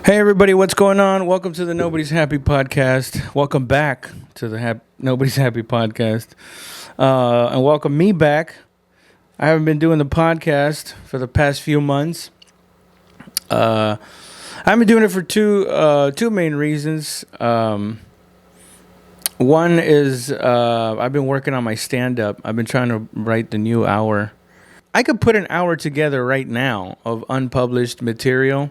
Hey everybody, what's going on? Welcome to the Nobody's Happy podcast. Welcome back to the Nobody's Happy podcast, and welcome me back. I haven't been doing the podcast for the past few months. I've been doing it for two main reasons. One is I've been working on my stand-up. I've been trying to write the new hour. I could put an hour together right now of unpublished material,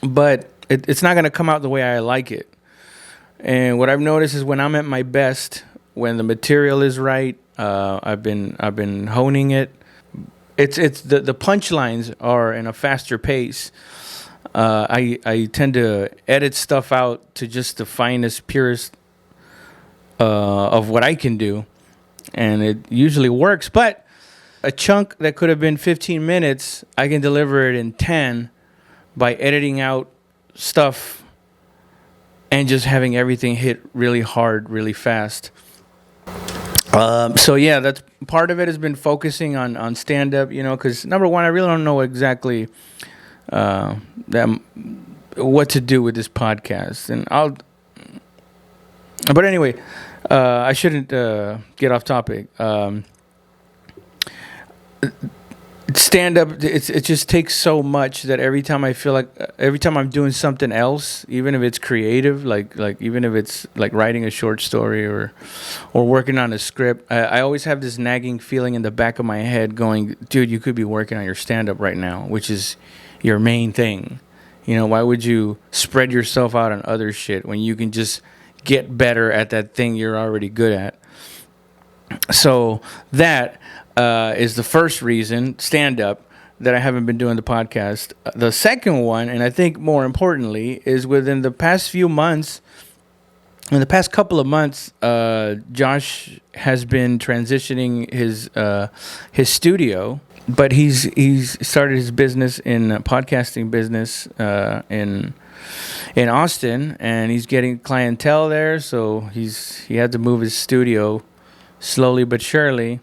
but it's not going to come out the way I like it. And what I've noticed is when I'm at my best, when the material is right, I've been honing it. It's the punchlines are in a faster pace. I tend to edit stuff out to just the finest, purest of what I can do, and it usually works. But a chunk that could have been 15 minutes, I can deliver it in 10 by editing out stuff and just having everything hit really hard, really fast. So yeah, that's part of it has been focusing on stand-up, because number one, I really don't know exactly what to do with this podcast. But anyway, I shouldn't get off topic. Stand up, it just takes so much that every time I'm doing something else, even if it's creative, like even if it's like writing a short story or working on a script, I always have this nagging feeling in the back of my head going, dude, you could be working on your stand up right now, which is your main thing. Why would you spread yourself out on other shit when you can just get better at that thing you're already good at? So that is the first reason, stand-up, that I haven't been doing the podcast. The second one, and I think more importantly, is within the past few months, in the past couple of months, Josh has been transitioning his studio, but he's started his business in podcasting business in Austin, and he's getting clientele there, so he had to move his studio slowly but surely.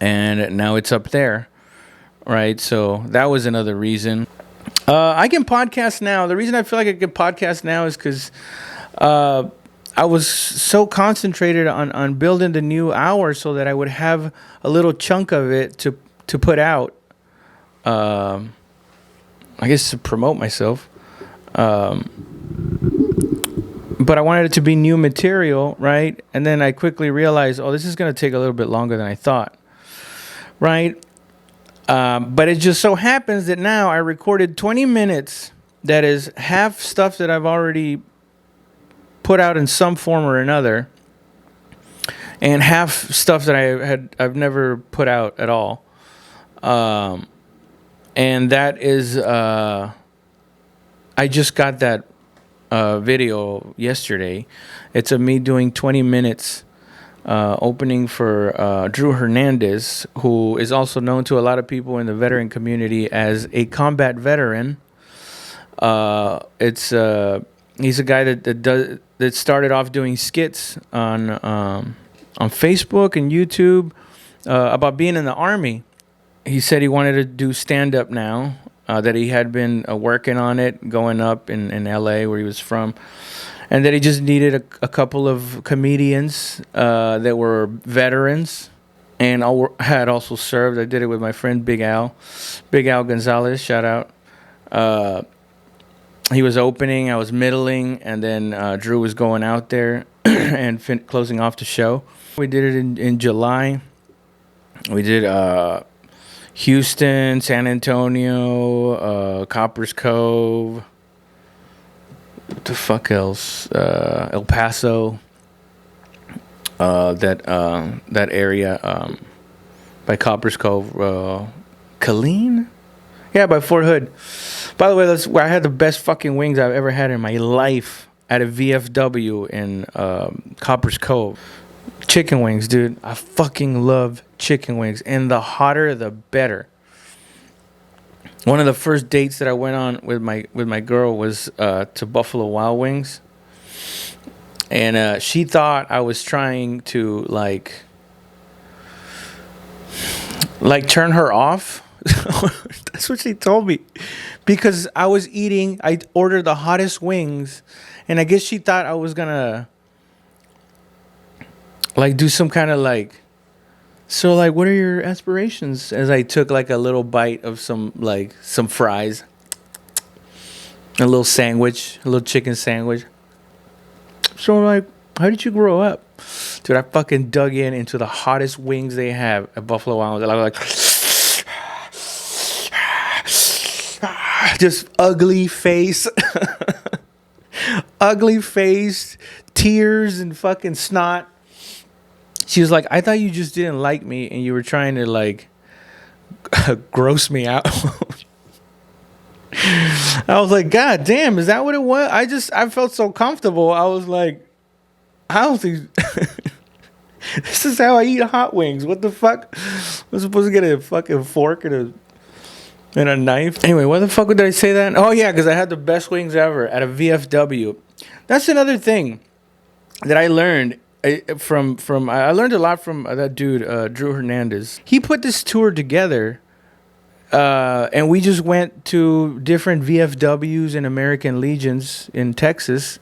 And now it's up there, right? So that was another reason. I can podcast now. The reason I feel like I can podcast now is because I was so concentrated on building the new hour so that I would have a little chunk of it to put out. I guess to promote myself. But I wanted it to be new material, right? And then I quickly realized, this is going to take a little bit longer than I thought. Right? But it just so happens that now I recorded 20 minutes that is half stuff that I've already put out in some form or another, and half stuff that I've never put out at all. And that is I just got that video yesterday. It's of me doing 20 minutes opening for Drew Hernandez, who is also known to a lot of people in the veteran community as a combat veteran. He's a guy that started off doing skits on Facebook and YouTube about being in the Army. He said he wanted to do stand-up now, that he had been working on it, going up in LA where he was from. And that he just needed a couple of comedians that were veterans and had also served. I did it with my friend Big Al Gonzalez, shout out. He was opening, I was middling, and then Drew was going out there and closing off the show. We did it in July. We did Houston, San Antonio, Coppers Cove. What the fuck else? El Paso. That area by Coppers Cove. Killeen? Yeah, by Fort Hood. By the way, that's where I had the best fucking wings I've ever had in my life, at a VFW in Coppers Cove. Chicken wings, dude. I fucking love chicken wings. And the hotter, the better. One of the first dates that I went on with my girl was to Buffalo Wild Wings, and she thought I was trying to like turn her off That's what she told me. Because I ordered the hottest wings, and I guess she thought I was gonna like do some kind of like, so like, what are your aspirations? As I took like a little bite of some fries, a little sandwich, a little chicken sandwich. So like, how did you grow up? Dude, I fucking dug into the hottest wings they have at Buffalo Wild Wings. I was like, just ugly face, ugly face, tears and fucking snot. She was like, I thought you just didn't like me and you were trying to like gross me out. I was like, God damn, is that what it was? I felt so comfortable. I was like, I don't think this is how I eat hot wings. What the fuck? I'm supposed to get a fucking fork and a knife. Anyway, why the fuck did I say that? Oh yeah, because I had the best wings ever at a VFW. That's another thing that I learned I learned a lot from that dude, Drew Hernandez. He put this tour together. And we just went to different VFWs and American Legions in Texas,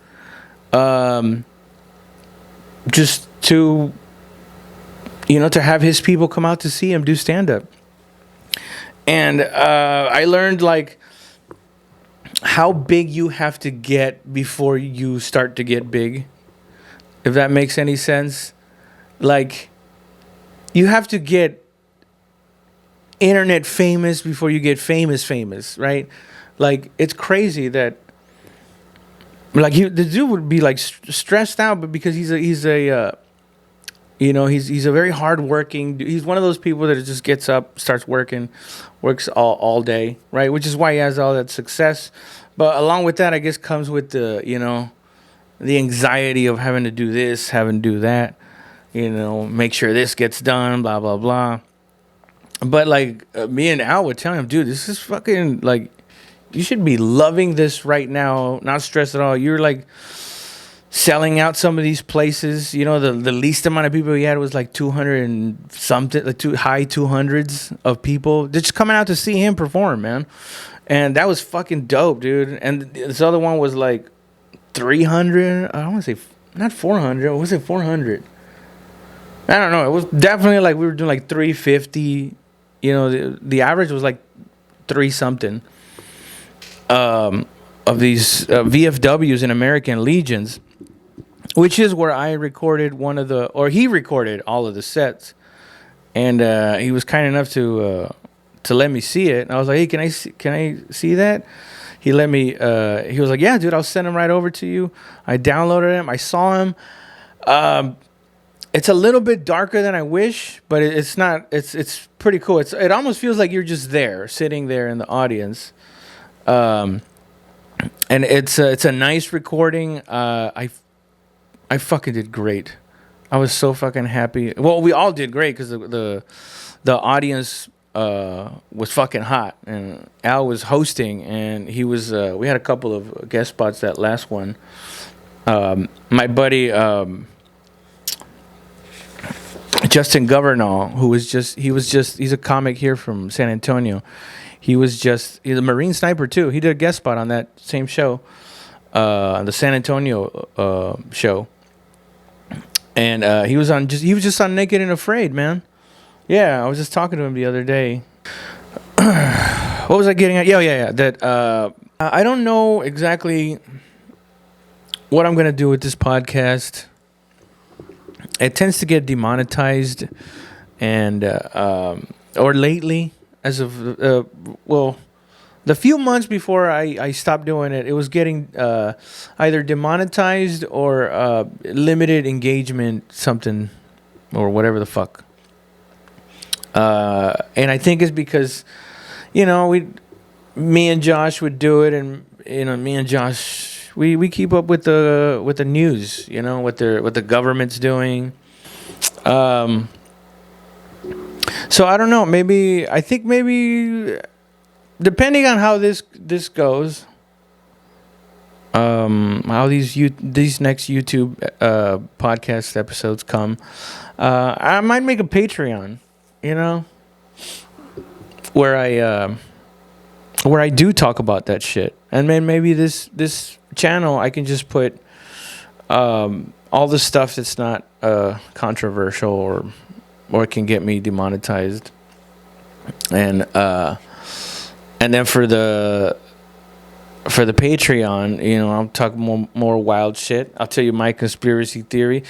just to, to have his people come out to see him do stand up. And I learned like how big you have to get before you start to get big, if that makes any sense. Like, you have to get internet famous before you get famous, right? Like, it's crazy that like the dude would be like stressed out, but because he's a very hardworking. He's one of those people that just gets up, starts working, works all day, right? Which is why he has all that success. But along with that, I guess comes with the anxiety of having to do this, having to do that, make sure this gets done, blah blah blah. But like me and Al would tell him, dude, this is fucking like, you should be loving this right now, not stressed at all. You're like selling out some of these places. The least amount of people he had was like 200 and something, like high 200s of people just coming out to see him perform, man. And that was fucking dope, dude. And this other one was like 300. I don't want to say, not 400. What was it, 400? I don't know. It was definitely like we were doing like 350. The average was like 3 something of these VFWs in American Legions, which is where I recorded he recorded all of the sets, and he was kind enough to let me see it. And I was like, hey, can I see that? He let me. He was like, yeah, dude, I'll send him right over to you. I downloaded him. I saw him. It's a little bit darker than I wish, but it's not. It's pretty cool. It almost feels like you're just there, sitting there in the audience. And it's a nice recording. I fucking did great. I was so fucking happy. Well, we all did great because the audience was fucking hot, and Al was hosting, and he was. We had a couple of guest spots that last one. My buddy. Justin Governal, he's a comic here from San Antonio. He's a Marine sniper too. He did a guest spot on that same show, the San Antonio show. And he was just on Naked and Afraid, man. Yeah, I was just talking to him the other day. What was I getting at? Yeah. That I don't know exactly what I'm gonna do with this podcast. It tends to get demonetized, and or lately, as of the few months before I stopped doing it, it was getting either demonetized or limited engagement something, or whatever the fuck. And I think it's because, me and Josh would do it, and me and Josh. We keep up with the news, what the government's doing. So I don't know. Maybe depending on how this goes, how these next YouTube podcast episodes come, I might make a Patreon. where I do talk about that shit. And then maybe this channel I can just put all the stuff that's not controversial or can get me demonetized. And then for the Patreon, you know, I'll talk more wild shit. I'll tell you my conspiracy theory.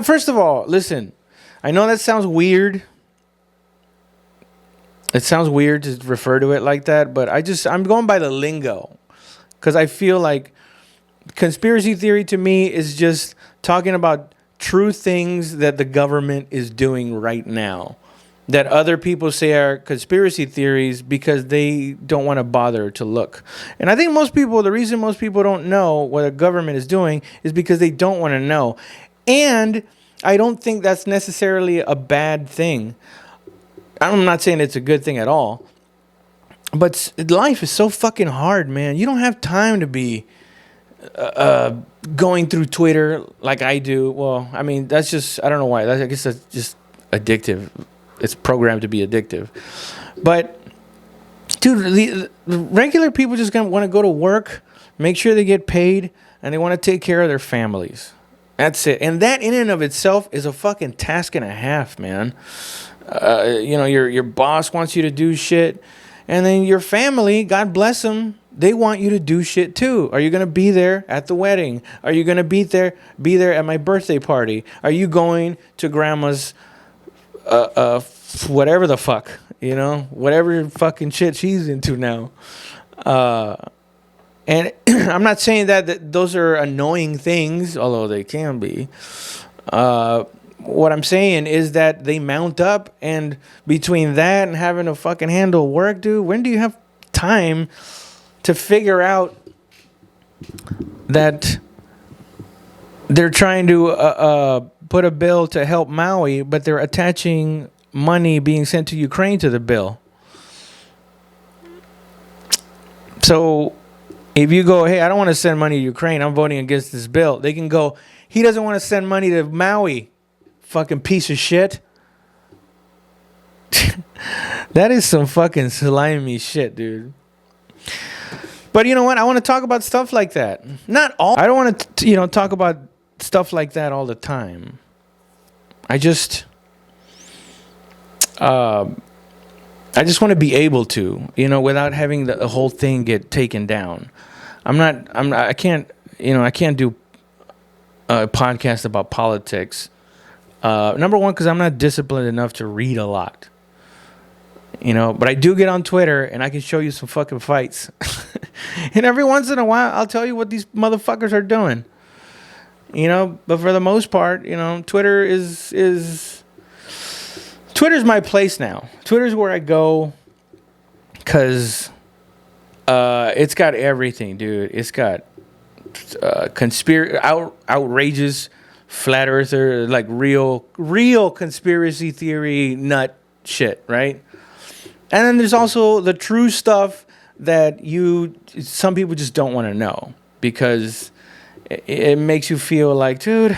First of all, listen, I know that sounds weird. It sounds weird to refer to it like that, but I'm going by the lingo, because I feel like conspiracy theory to me is just talking about true things that the government is doing right now, that other people say are conspiracy theories because they don't want to bother to look. And I think the reason most people don't know what the government is doing is because they don't want to know. And I don't think that's necessarily a bad thing. I'm not saying it's a good thing at all. But life is so fucking hard, man. You don't have time to be going through Twitter like I do. Well, I mean, that's just, I don't know why. I guess that's just addictive. It's programmed to be addictive. But, dude, the regular people just gonna want to go to work, make sure they get paid, and they want to take care of their families. That's it. And that in and of itself is a fucking task and a half, man. You know, your boss wants you to do shit. And then your family, God bless them, they want you to do shit too. Are you going to be there at the wedding? Are you going to be there at my birthday party? Are you going to grandma's whatever the fuck, you know, whatever fucking shit she's into now. And I'm not saying that those are annoying things, although they can be. What I'm saying is that they mount up, and between that and having to fucking handle work, dude, when do you have time to figure out that they're trying to put a bill to help Maui, but they're attaching money being sent to Ukraine to the bill? So if you go, hey, I don't want to send money to Ukraine, I'm voting against this bill, they can go, he doesn't want to send money to Maui, fucking piece of shit. That is some fucking slimy shit, dude. But you know what? I want to talk about stuff like that. Not all. I don't want to, talk about stuff like that all the time. I just want to be able to, without having the whole thing get taken down. I can't do a podcast about politics. Number one, because I'm not disciplined enough to read a lot. But I do get on Twitter and I can show you some fucking fights. And every once in a while, I'll tell you what these motherfuckers are doing. But for the most part, Twitter's my place now. Twitter's where I go because it's got everything, dude. It's got outrageous flat earther, like real conspiracy theory nut shit, right? And then there's also the true stuff that some people just don't want to know because it makes you feel like, dude,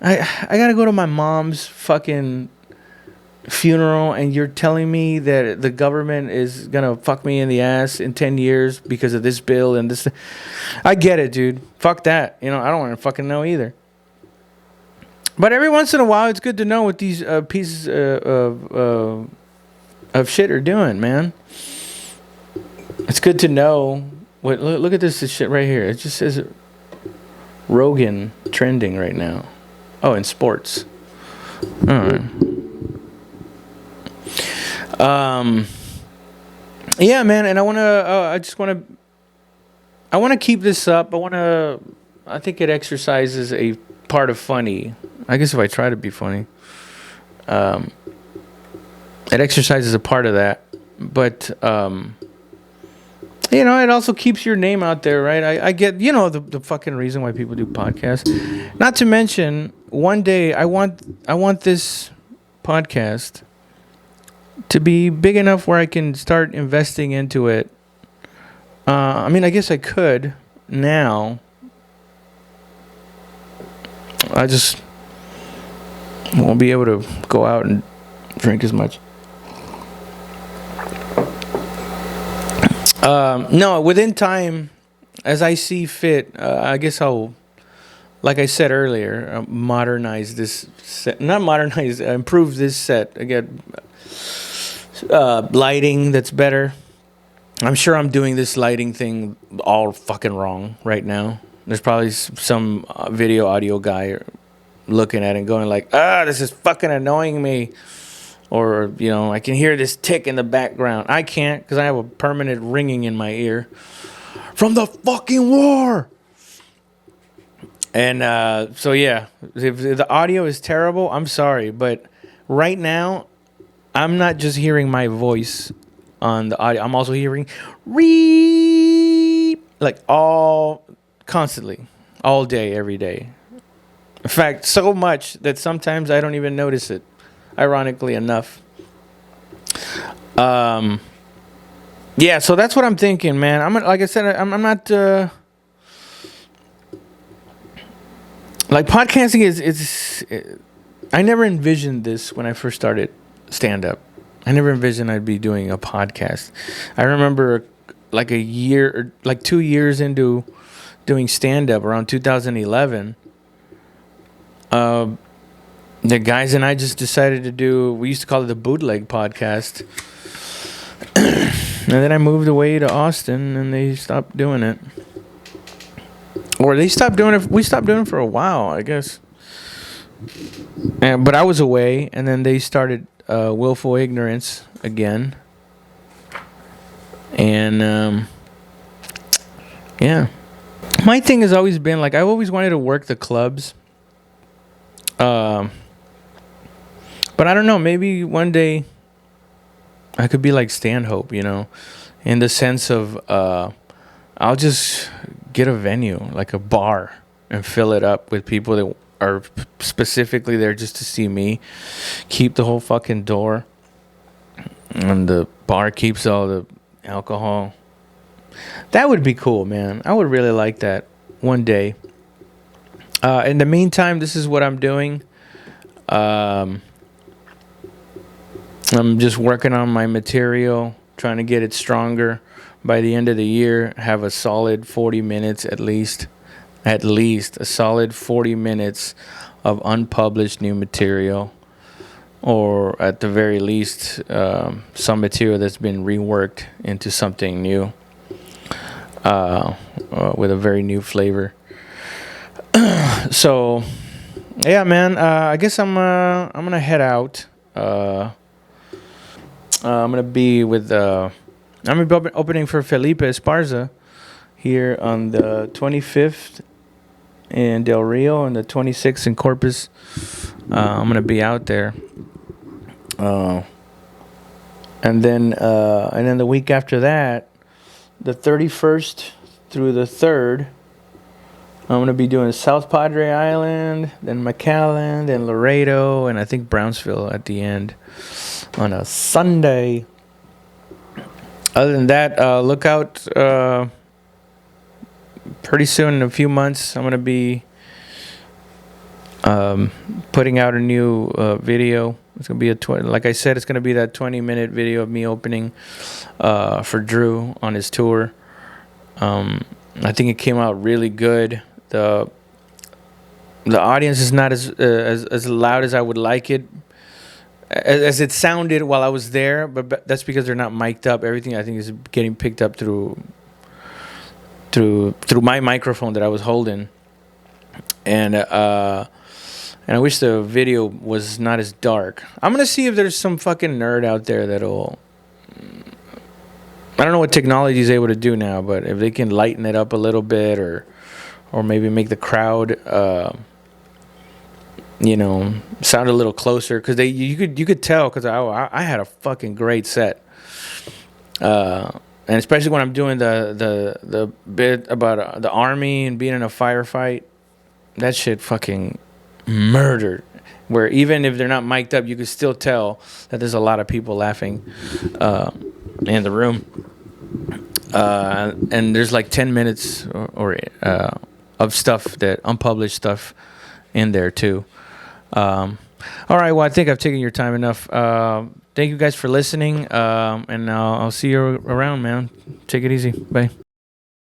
I gotta go to my mom's fucking funeral and you're telling me that the government is gonna fuck me in the ass in 10 years because of this bill and this. I get it, dude. Fuck that. I don't want to fucking know either. But every once in a while, it's good to know what these pieces of shit are doing, man. It's good to know. Look at this shit right here. It just says Rogan trending right now. Oh, in sports. All right. Yeah, man. And I want to keep this up. I think it exercises a part of funny. I guess if I try to be funny, it exercises a part of that. But it also keeps your name out there, right? I get, the fucking reason why people do podcasts. Not to mention, one day I want this podcast to be big enough where I can start investing into it. I guess I could now. I just won't be able to go out and drink as much. No, within time, as I see fit, I guess I'll, like I said earlier, modernize this set. Not modernize, improve this set. I get lighting that's better. I'm sure I'm doing this lighting thing all fucking wrong right now. There's probably some video audio guy looking at it and going like, this is fucking annoying me. Or, I can hear this tick in the background. I can't because I have a permanent ringing in my ear from the fucking war. And so, yeah, if the audio is terrible, I'm sorry. But right now, I'm not just hearing my voice on the audio. I'm also hearing constantly, all day, every day. In fact, so much that sometimes I don't even notice it. Ironically enough. Yeah, so that's what I'm thinking, man. Like I said, I'm not like podcasting is I never envisioned this when I first started stand up. I never envisioned I'd be doing a podcast. I remember like 2 years into doing stand up around 2011. The guys and I just decided to do, we used to call it the Bootleg Podcast. And then I moved away to Austin and they stopped doing it. Or they stopped doing it, we stopped doing it for a while, I guess. But I was away and then they started Willful Ignorance again. And yeah. My thing has always been like, I've always wanted to work the clubs. But I don't know, maybe one day I could be like Stanhope, in the sense of I'll just get a venue, like a bar, and fill it up with people that are specifically there just to see me. Keep the whole fucking door. And the bar keeps all the alcohol. That would be cool, man. I would really like that one day. In the meantime, this is what I'm doing. I'm just working on my material, trying to get it stronger. By the end of the year, have a solid 40 minutes at least a solid 40 minutes of unpublished new material, or at the very least, some material that's been reworked into something new, with a very new flavor. So, yeah, man. I guess I'm gonna head out. I'm gonna be with. I'm gonna be opening for Felipe Esparza here on the 25th in Del Rio and the 26th in Corpus. I'm gonna be out there. And then the week after that, the 31st through the 3rd. I'm going to be doing South Padre Island, then McAllen, then Laredo, and I think Brownsville at the end on a Sunday. Other than that, look out pretty soon, in a few months, I'm going to be putting out a new video. It's going to be like I said, it's going to be that 20-minute video of me opening for Drew on his tour. I think it came out really good. The audience is not as loud as I would like it, as it sounded while I was there, but that's because they're not mic'd up. Everything I think is getting picked up through my microphone that I was holding, and I wish the video was not as dark. I'm gonna see if there's some fucking nerd out there that'll. I don't know what technology is able to do now, but if they can lighten it up a little bit, or maybe make the crowd, sound a little closer, because you could tell, because I had a fucking great set, and especially when I'm doing the bit about the army and being in a firefight, that shit fucking murdered. Where even if they're not mic'd up, you could still tell that there's a lot of people laughing in the room, and there's like 10 minutes or of stuff, that unpublished stuff in there too. All right, well, I think I've taken your time enough. Thank you guys for listening. And I'll see you around, man. Take it easy. Bye.